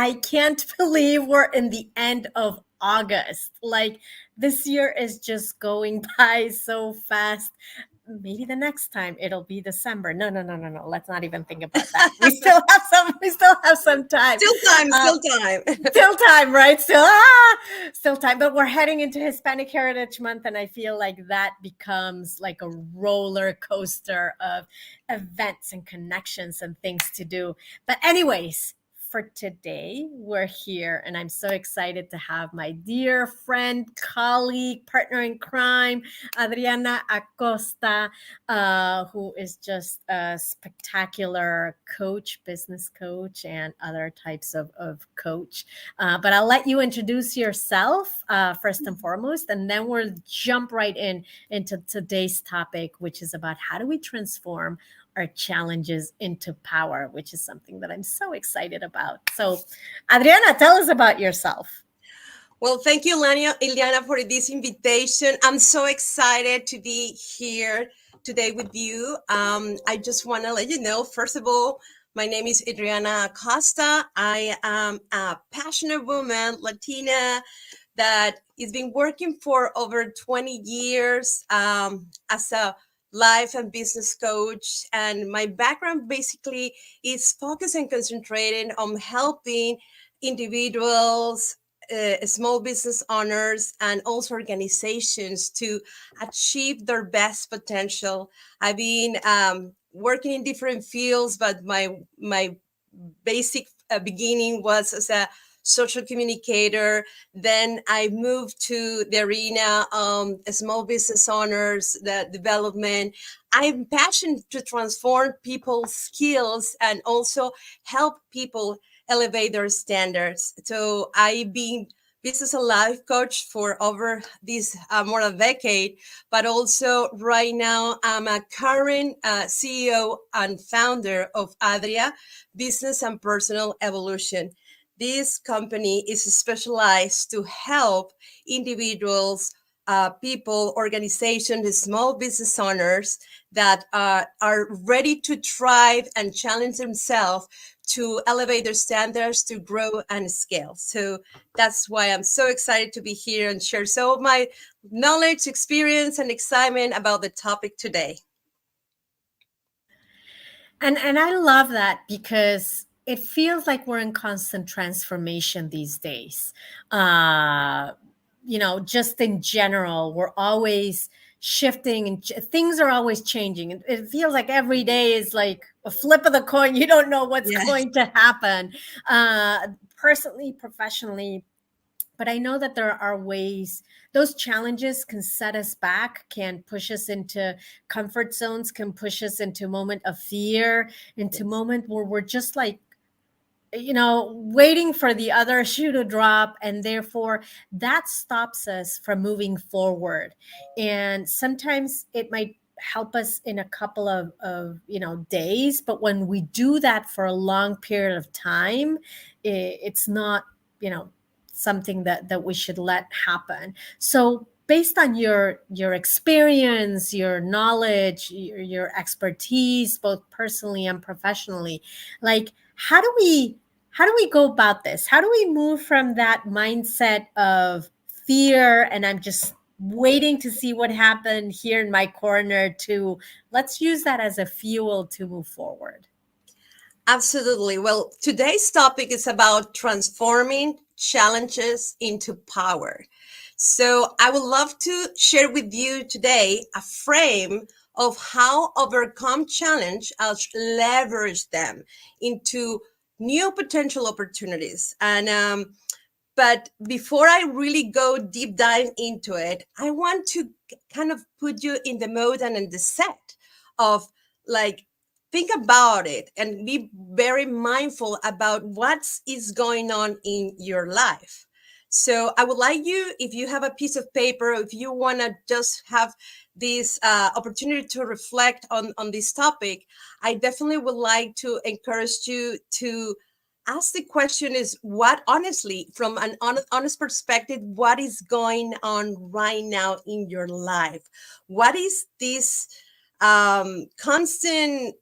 I can't believe we're in the end of August. Like, this year is just going by so fast. Maybe the next time it'll be December. No, no, no, no, no. Let's not even think about that. We still have some time. Still time, Uh, still time. Still time, right? Still time. But we're heading into Hispanic Heritage Month, and I feel like that becomes like a roller coaster of events and connections and things to do. But anyways, for today, we're here, and I'm so excited to have my dear friend, colleague, partner in crime, Adriana Acosta, who is just a spectacular coach, business coach, and other types of coach. But I'll let you introduce yourself first and foremost, and then we'll jump right into today's topic, which is about how do we transform our challenges into power, which is something that I'm so excited about. So, Adriana, tell us about yourself. Well, thank you, Ileana, for this invitation. I'm so excited to be here today with you. I just want to let you know, first of all, my name is Adriana Acosta. I am a passionate woman, Latina, that has been working for over 20 years as a life and business coach. And my background basically is focused and concentrated on helping individuals, small business owners, and also organizations to achieve their best potential. I've been working in different fields, but my basic beginning was as a social communicator. Then I moved to the arena, small business owners, the development. I'm passionate to transform people's skills and also help people elevate their standards. So I've been business and life coach for over this more than a decade, but also right now I'm a current CEO and founder of Adria Business and Personal Evolution. This company is specialized to help individuals, people, organizations, small business owners that are ready to thrive and challenge themselves to elevate their standards, to grow and scale. So that's why I'm so excited to be here and share some of my knowledge, experience, and excitement about the topic today. And I love that because it feels like we're in constant transformation these days. Uh, just in general, we're always shifting and things are always changing. It feels like every day is like a flip of the coin. You don't know what's Yes. going to happen, personally, professionally. But I know that there are ways those challenges can set us back, can push us into comfort zones, can push us into a moment of fear, into a Yes. moment where we're just like, waiting for the other shoe to drop. And therefore, that stops us from moving forward. And sometimes it might help us in a couple of days. But when we do that for a long period of time, it's not, something that we should let happen. So based on your experience, your knowledge, your expertise, both personally and professionally, like how do we go about this? How do we move from that mindset of fear and I'm just waiting to see what happened here in my corner to let's use that as a fuel to move forward? Absolutely. Well, today's topic is about transforming challenges into power. So I would love to share with you today a frame of how overcome challenge and leverage them into new potential opportunities. And but before I really go deep dive into it, I want to kind of put you in the mode and in the set of like think about it and be very mindful about what is going on in your life. So I would like you, if you have a piece of paper, if you want to just have this opportunity to reflect on this topic, I definitely would like to encourage you to ask the question is what honestly from an honest perspective, what is going on right now in your life? What is this constant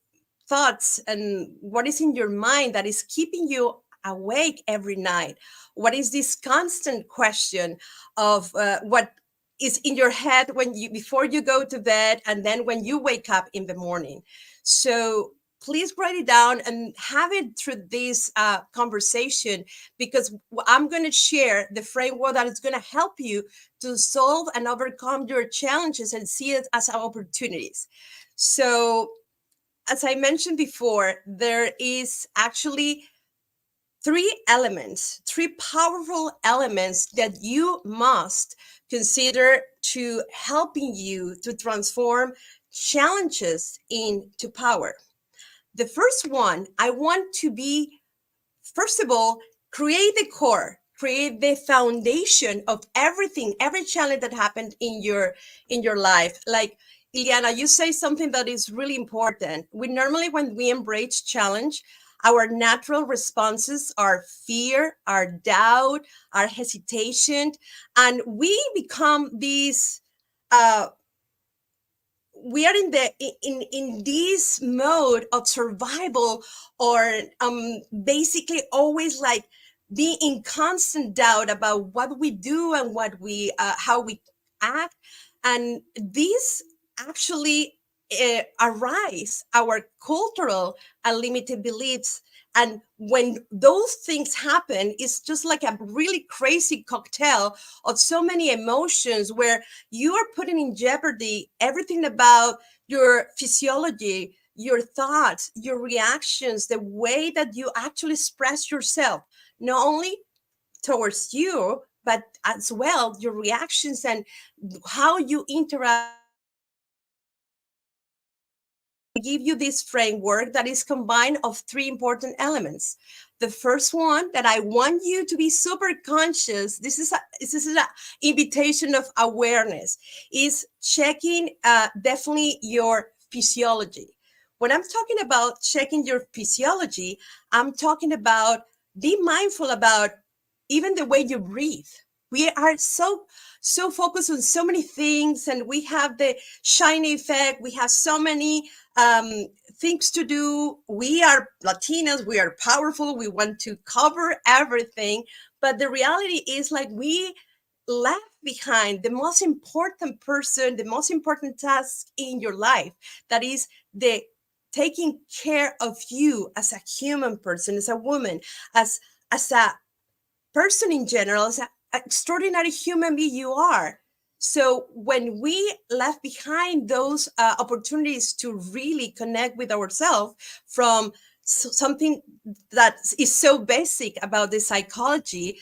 thoughts and what is in your mind that is keeping you awake every night? What is this constant question of what is in your head when you before you go to bed and then when you wake up in the morning? So please write it down and have it through this conversation, because I'm going to share the framework that is going to help you to solve and overcome your challenges and see it as opportunities. So, as I mentioned before, there is actually three powerful elements that you must consider to helping you to transform challenges into power. The first one, I want to be, first of all, create the core, create the foundation of everything, every challenge that happened in your life. Like Ileana, you say something that is really important. We normally, when we embrace challenge, our natural responses are fear, our doubt, our hesitation, and we become these we are in the in this mode of survival, or basically always like be in constant doubt about what we do and what we how we act. And this actually arise our cultural and limited beliefs. And when those things happen, it's just like a really crazy cocktail of so many emotions, where you are putting in jeopardy everything about your physiology, your thoughts, your reactions, the way that you actually express yourself, not only towards you, but as well your reactions and how you interact with others. I give you this framework that is combined of three important elements. The first one that I want you to be super conscious, this is an invitation of awareness, is checking definitely your physiology. When I'm talking about checking your physiology, I'm talking about be mindful about even the way you breathe. We are so focused on so many things, and we have the shiny effect. We have so many things to do. We are Latinas, we are powerful, we want to cover everything. But the reality is, like, we left behind the most important person, the most important task in your life, that is the taking care of you as a human person, as a woman, as a person in general, as an extraordinary human being you are. So when we left behind those opportunities to really connect with ourselves from something that is so basic about the psychology,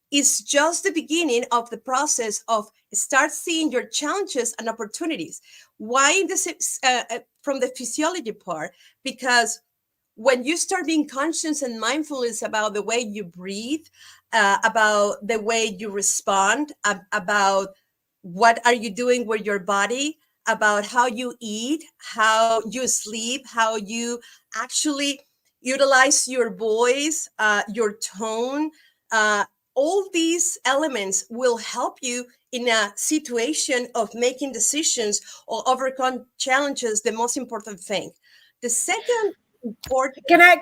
is just the beginning of the process of start seeing your challenges and opportunities. Why this from the physiology part? Because when you start being conscious and mindfulness about the way you breathe, about the way you respond, about what are you doing with your body, about how you eat, how you sleep, how you actually utilize your voice, your tone, uh, all these elements will help you in a situation of making decisions or overcome challenges. The most important thing. The second important. Can I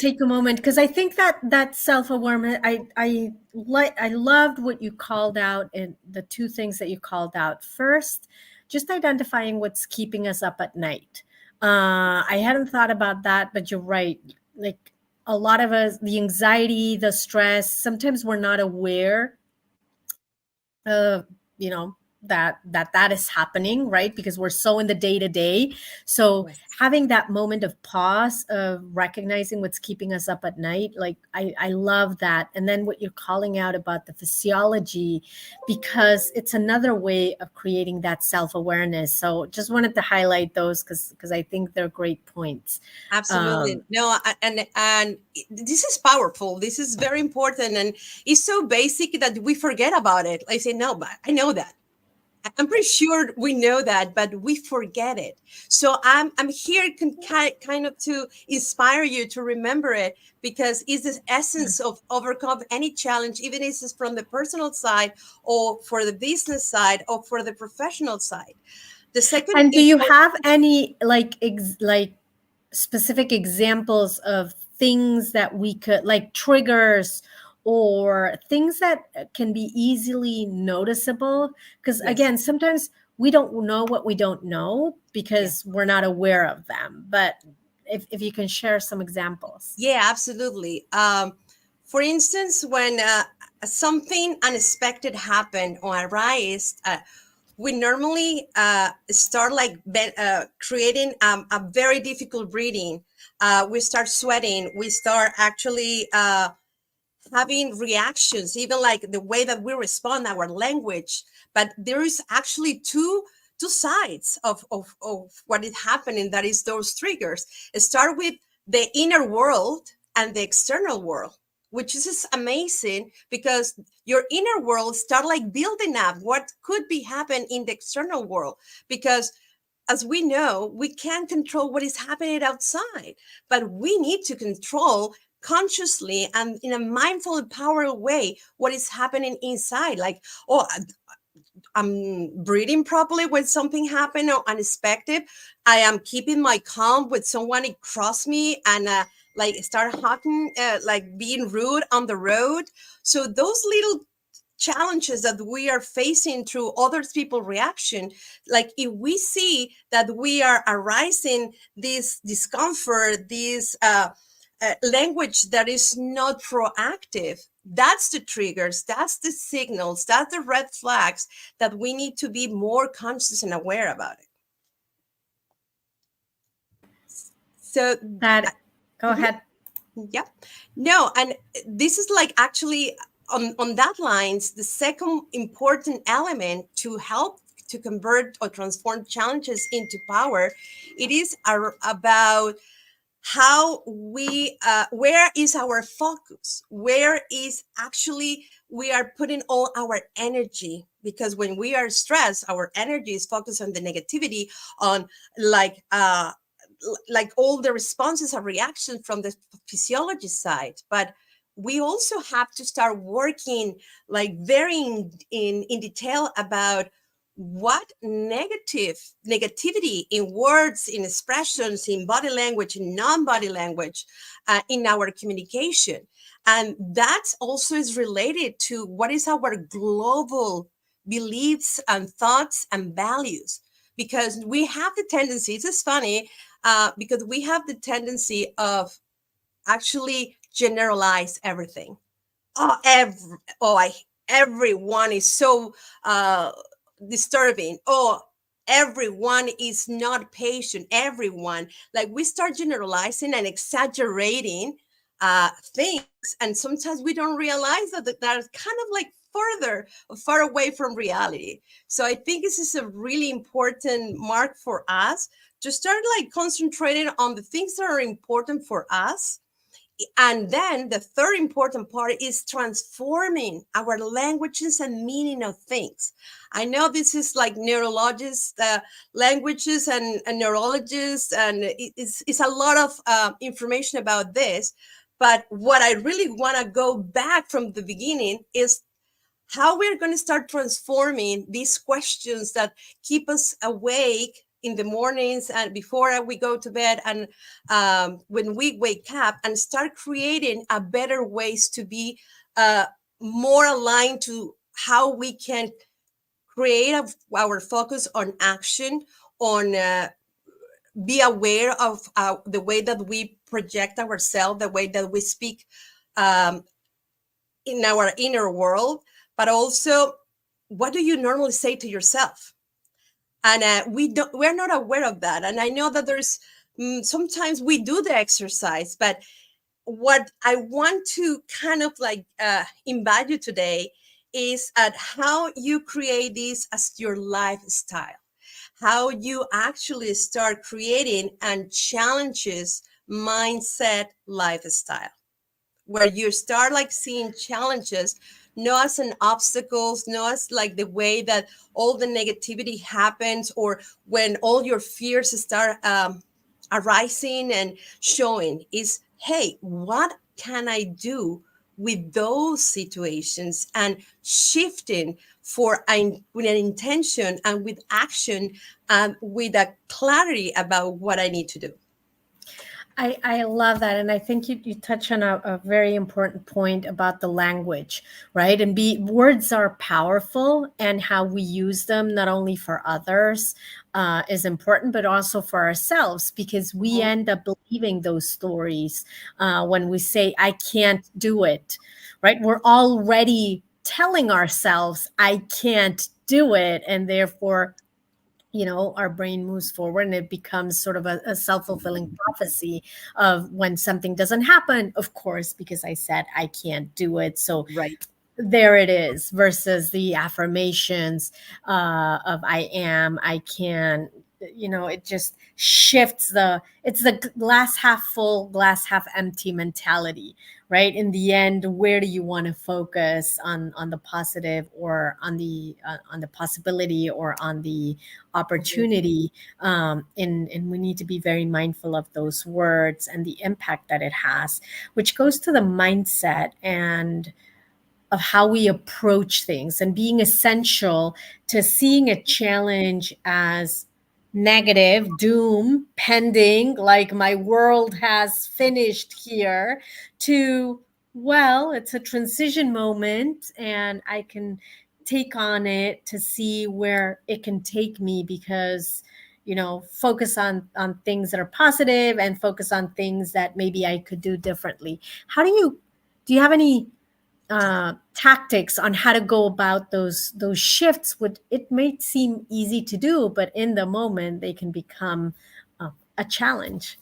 take a moment, because I think that that self awareness, I loved what you called out, and the two things that you called out. First, just identifying what's keeping us up at night. I hadn't thought about that, but you're right. Like, a lot of us, the anxiety, the stress, sometimes we're not aware of, you know, that is happening, right? Because we're so in the day to day. So Yes. having that moment of pause, of recognizing what's keeping us up at night, like, I love that. And then what you're calling out about the physiology, because it's another way of creating that self-awareness. So just wanted to highlight those, because I think they're great points. Absolutely. um No, and this is powerful. This is very important, and it's so basic that we forget about it. I say no, but I know that. I'm pretty sure we know that, but we forget it. So I'm here kind of to inspire you to remember it, because it's the essence of overcome any challenge, even if it's from the personal side or for the business side or for the professional side. The second and do you important. have any, like, like specific examples of things that we could, like triggers or things that can be easily noticeable? Because Yes. again, sometimes we don't know what we don't know Yeah. because we're not aware of them. But if you can share some examples. Yeah, absolutely. For instance, when something unexpected happened or arise, we normally start like creating a very difficult breathing. We start sweating. We start actually having reactions, even like the way that we respond, our language. But there is actually two sides of what is happening. That is those triggers. Start with the inner world and the external world, which is just amazing because your inner world start like building up what could be happen in the external world. Because as we know, we can't control what is happening outside, but we need to control consciously and in a mindful and powerful way what is happening inside. Like, oh, I'm breathing properly when something happened or unexpected. I am keeping my calm with someone it crossed me and like start hugging, like being rude on the road. So those little challenges that we are facing through other people's reaction, like if we see that we are arising this discomfort, this language that is not proactive, that's the triggers, that's the signals, that's the red flags that we need to be more conscious and aware about it. So That Go mhm. ahead. Yeah. No, and this is like actually on that lines, the second important element to help to convert or transform challenges into power. It is about how we where is our focus, where is actually we are putting all our energy, because when we are stressed our energy is focused on the negativity, on like like all the responses are reactions from the physiology side. But we also have to start working like very in detail about what negativity in words, in expressions, in body language, in non-body language, in our communication. And that also is related to what is our global beliefs and thoughts and values. Because we have the tendency, it's funny, because we have the tendency of actually generalize everything. Oh, everyone is so disturbing. Oh, everyone is not patient. Everyone, like we start generalizing and exaggerating things, and sometimes we don't realize that are kind of like far away from reality. So I think this is a really important mark for us to start like concentrating on the things that are important for us. And then the third important part is transforming our languages and meaning of things. I know this is like neurologists, languages and neurologists, and it's a lot of information about this. But what I really want to go back from the beginning is how we're going to start transforming these questions that keep us awake in the mornings and before we go to bed, and when we wake up, and start creating a better ways to be uh, more aligned to how we can create our focus on action, on be aware of the way that we project ourselves, the way that we speak um, in our inner world, but also what do you normally say to yourself? And we're not aware of that. And I know that there's sometimes we do the exercise, but what I want to kind of like invite you today is at how you create this as your lifestyle, how you actually start creating and challenges mindset lifestyle, where you start like seeing challenges not as an obstacles, not as like the way that all the negativity happens, or when all your fears start arising and showing, is hey, what can I do with those situations, and shifting with an intention and with action and with a clarity about what I need to do. I love that. And I think you touch on a very important point about the language, right? And words are powerful, and how we use them, not only for others, is important, but also for ourselves, because we Mhm. end up believing those stories when we say, I can't do it, right? We're already telling ourselves, I can't do it. And therefore, our brain moves forward, and it becomes sort of a self-fulfilling prophecy of when something doesn't happen, of course, because I said I can't do it, so Right. there it is, versus the affirmations of I am, I can. It just shifts it's the glass half full, glass half empty mentality, right? In the end, where do you want to focus, on the positive, or on the possibility, or on the Mhm. opportunity? And we need to be very mindful of those words and the impact that it has, which goes to the mindset and of how we approach things, and being essential to seeing a challenge as negative, doom, pending, like my world has finished here, to, well, it's a transition moment, and I can take on it to see where it can take me, because focus on things that are positive, and focus on things that maybe I could do differently. How do you have any tactics on how to go about those shifts? Would it may seem easy to do, but in the moment they can become a challenge.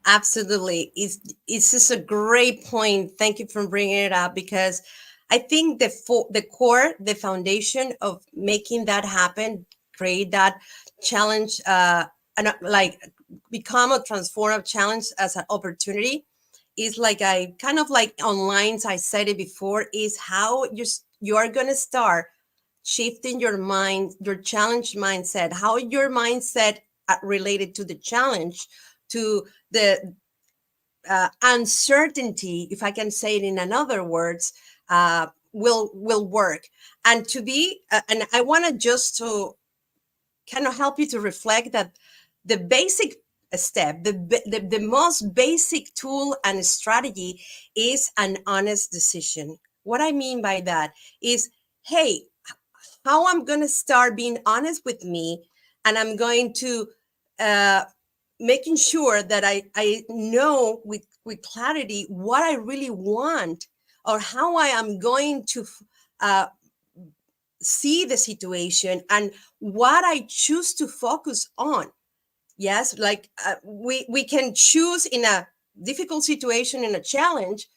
Absolutely. It's just a great point. Thank you for bringing it up, because I think the core, the foundation of making that happen, create that challenge, and like become a transformative challenge as an opportunity, is like I kind of like on lines I said it before, is how you are going to start shifting your mind, your challenge mindset, how your mindset related to the challenge, to the uncertainty, if I can say it in another words, will work. And to be, and I want to just to kind of help you to reflect that the basic step, the most basic tool and strategy is an honest decision. What I mean by that is, hey, how I'm going to start being honest with me, and I'm going to uh, making sure that I know with clarity what I really want, or how I am going to uh, see the situation, and what I choose to focus on. Yes, like we can choose in a difficult situation, in a challenge,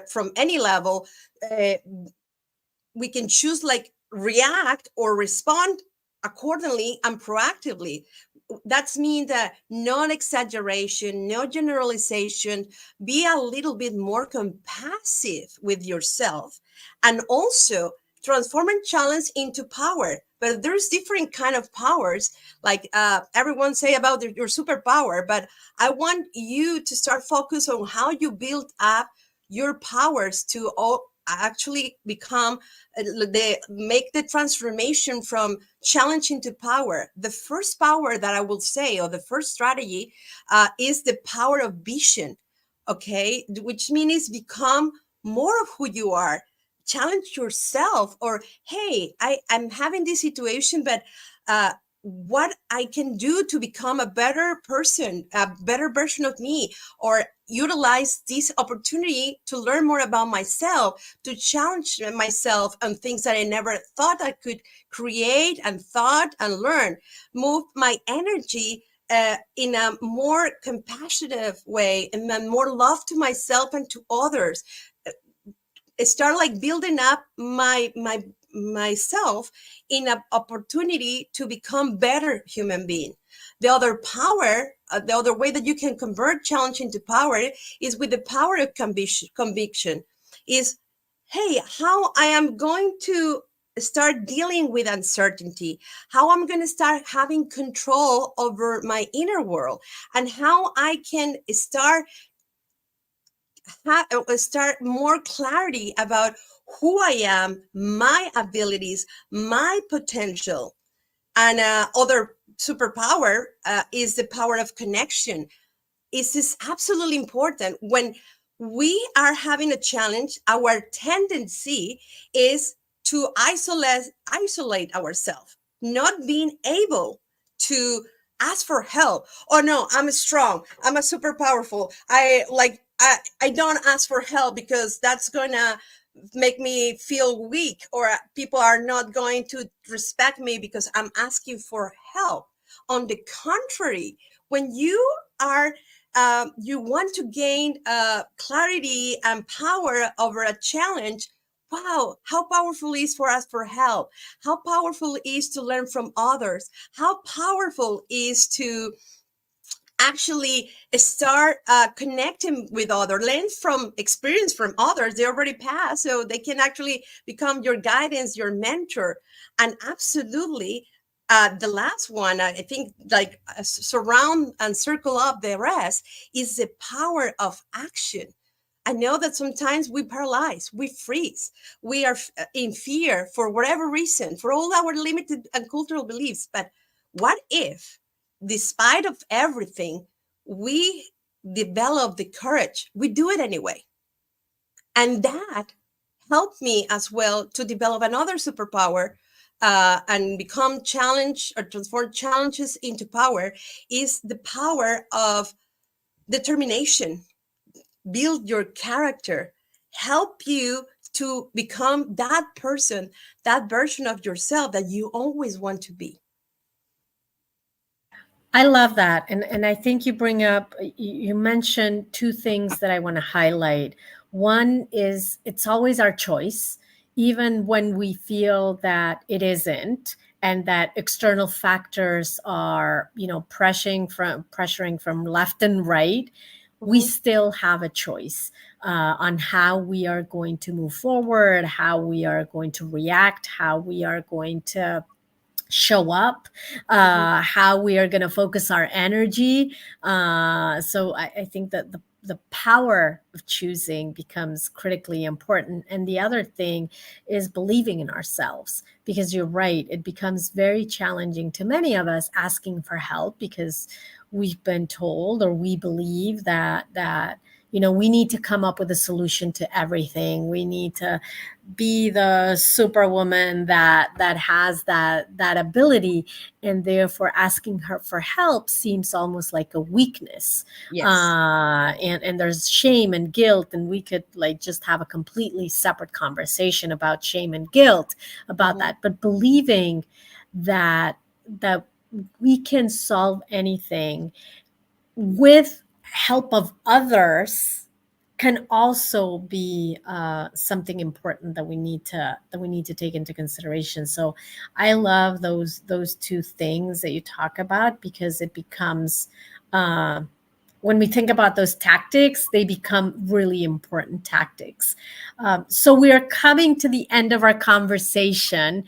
from any level. Uh, we can choose like react or respond accordingly and proactively. That's mean that no exaggeration, no generalization. Be a little bit more compassionate with yourself, and also transforming challenge into power. But there's different kind of powers, like everyone say about your superpower, but I want you to start focus on how you build up your powers to all actually become they make the transformation from challenging to power. The first power that I will say, or the first strategy, is the power of vision. Okay, which means become more of who you are. Challenge yourself, or hey, I'm having this situation, but what I can do to become a better person, a better version of me, or utilize this opportunity to learn more about myself, to challenge myself on things that I never thought I could create and thought and learn. Move my energy in a more compassionate way, and more love to myself and to others. Start like building up my myself in an opportunity to become better human being. The other power, the other way that you can convert challenge into power, is with the power of conviction. Is, hey, how I am going to start dealing with uncertainty, how I'm going to start having control over my inner world, and how I can start more clarity about who I am, my abilities, my potential. And other superpower is the power of connection. is absolutely important. When we are having a challenge, our tendency is to isolate ourselves, not being able to ask for help. Oh no, I'm strong, I'm a super powerful, I don't ask for help because that's gonna make me feel weak, or people are not going to respect me because I'm asking for help. On the contrary, when you are you want to gain clarity and power over a challenge, wow, how powerful it is for us for help, how powerful it is to learn from others, how powerful it is to actually start connecting with others, learn from experience from others. They already passed, so they can actually become your guidance, your mentor. And absolutely, the last one, I think, like surround and circle up the rest, is the power of action. I know that sometimes we paralyze, we freeze, we are in fear for whatever reason, for all our limited and cultural beliefs. But what if, despite of everything, we develop the courage? We do it anyway, and that helped me as well to develop another superpower. And become challenge or transform challenges into power, is the power of determination. Build your character, help you to become that person, that version of yourself that you always want to be. I love that. And I think you bring up, you mentioned two things that I want to highlight. One is it's always our choice, even when we feel that it isn't, and that external factors are, pressuring from left and right. We Mhm. still have a choice on how we are going to move forward, how we are going to react, how we are going to show up, Mhm. how we are going to focus our energy. So I think that the power of choosing becomes critically important. And the other thing is believing in ourselves, because you're right, it becomes very challenging to many of us asking for help, because we've been told, or we believe that we need to come up with a solution to everything. We need to be the superwoman that has that ability, and therefore asking her for help seems almost like a weakness. Yes. And there's shame and guilt, and we could like just have a completely separate conversation about shame and guilt about Mhm. that. But believing that we can solve anything with help of others can also be something important that we need to take into consideration. So I love those two things that you talk about, because it becomes uh, when we think about those tactics, they become really important tactics. So we are coming to the end of our conversation,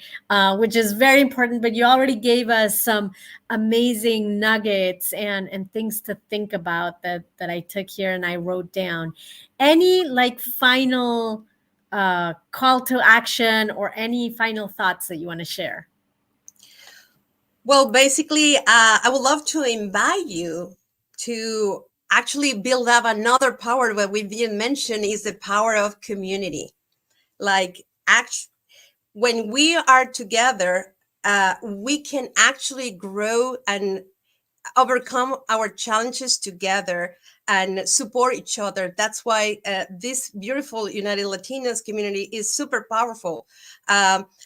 which is very important. But you already gave us some amazing nuggets and things to think about that I took here and I wrote down. Any like final call to action, or any final thoughts that you want to share? Well, basically, I would love to invite you to actually build up another power that we didn't mention, is the power of community. Like, when we are together, we can actually grow and overcome our challenges together and support each other. That's why this beautiful United Latinas community is super powerful.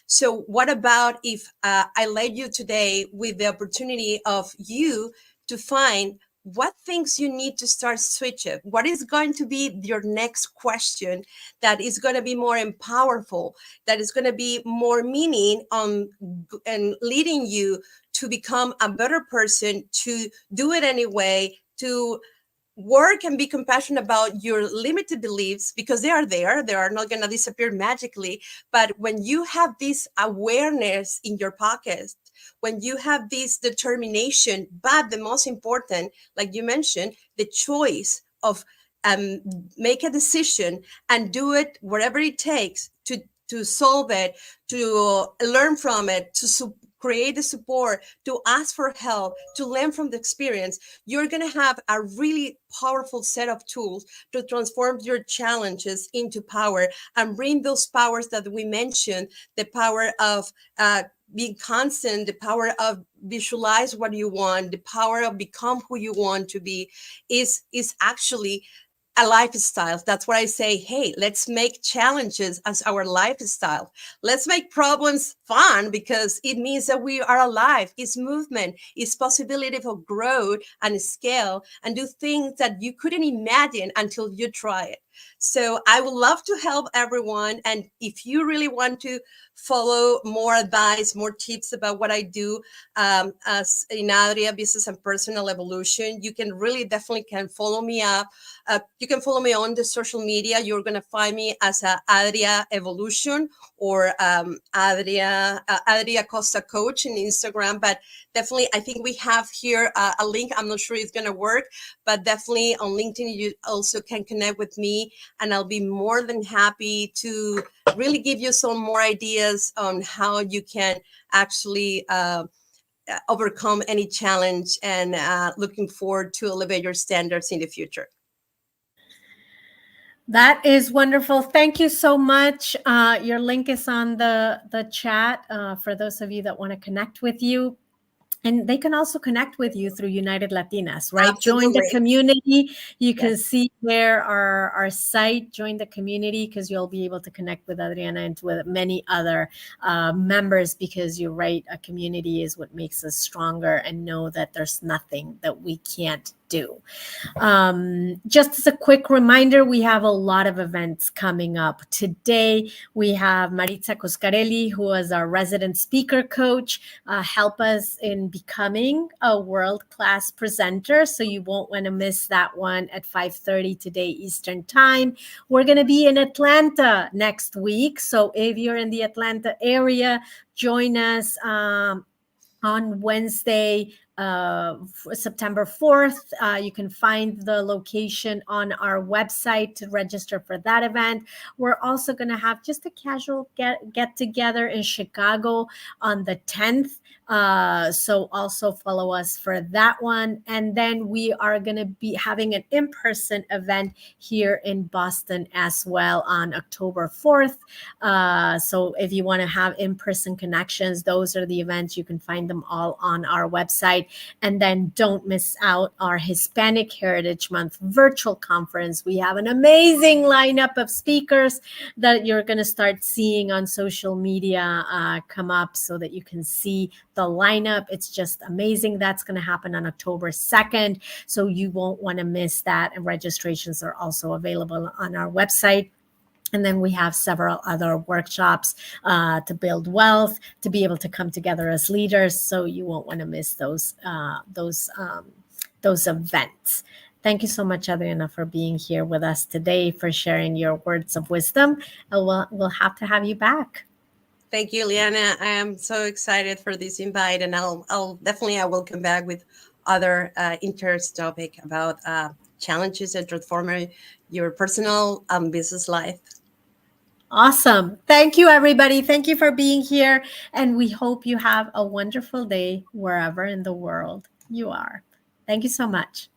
So, what about if I led you today with the opportunity of you to find what things you need to start switching? What is going to be your next question that is going to be more powerful, that is going to be more meaning on and leading you to become a better person, to do it anyway, to work and be compassionate about your limited beliefs, because they are there. They are not going to disappear magically. But when you have this awareness in your pocket, when you have this determination, but the most important, like you mentioned, the choice of um, make a decision and do it whatever it takes to solve it, to learn from it, to create the support, to ask for help, to learn from the experience, you're going to have a really powerful set of tools to transform your challenges into power and bring those powers that we mentioned, the power of being constant, the power of visualize what you want, the power of become who you want to be, is actually a lifestyle. That's what I say. Hey, let's make challenges as our lifestyle. Let's make problems fun, because it means that we are alive. It's movement, it's possibility for growth and scale, and do things that you couldn't imagine until you try it. So I would love to help everyone. And if you really want to follow more advice, more tips about what I do as in Adria Business and Personal Evolution, you can really definitely can follow me up. You can follow me on the social media. You're going to find me as Adria Evolution or Adria Acosta Coach in Instagram. But definitely, I think we have here a link. I'm not sure it's going to work, but definitely on LinkedIn, you also can connect with me, and I'll be more than happy to really give you some more ideas on how you can actually overcome any challenge, and looking forward to elevate your standards in the future. That is wonderful. Thank you so much. Your link is on the chat for those of you that want to connect with you. And they can also connect with you through United Latinas, right? Absolutely. Join the community. You can Yes. see there our site, join the community, because you'll be able to connect with Adriana and with many other members, because you're right, a community is what makes us stronger, and know that there's nothing that we can't do. Just as a quick reminder, we have a lot of events coming up. Today, we have Maritza Coscarelli, who is our resident speaker coach, help us in becoming a world-class presenter. So you won't want to miss that one at 5:30 today Eastern Time. We're going to be in Atlanta next week. So if you're in the Atlanta area, join us on Wednesday, September 4th. You can find the location on our website to register for that event. We're also going to have just a casual get together in Chicago on the 10th. So also follow us for that one. And then we are going to be having an in-person event here in Boston as well on October 4th. So if you want to have in-person connections, those are the events. You can find them all on our website. And then don't miss out our Hispanic Heritage Month virtual conference. We have an amazing lineup of speakers that you're going to start seeing on social media come up, so that you can see the lineup. It's just amazing. That's going to happen on October 2nd. So you won't want to miss that. And registrations are also available on our website. And then we have several other workshops to build wealth, to be able to come together as leaders. So you won't want to miss those events. Thank you so much, Adriana, for being here with us today, for sharing your words of wisdom. And we'll have to have you back. Thank you, Liana. I am so excited for this invite, and I'll definitely I will come back with other interest topic about challenges that transform your personal business life. Awesome. Thank you, everybody. Thank you for being here. And we hope you have a wonderful day wherever in the world you are. Thank you so much.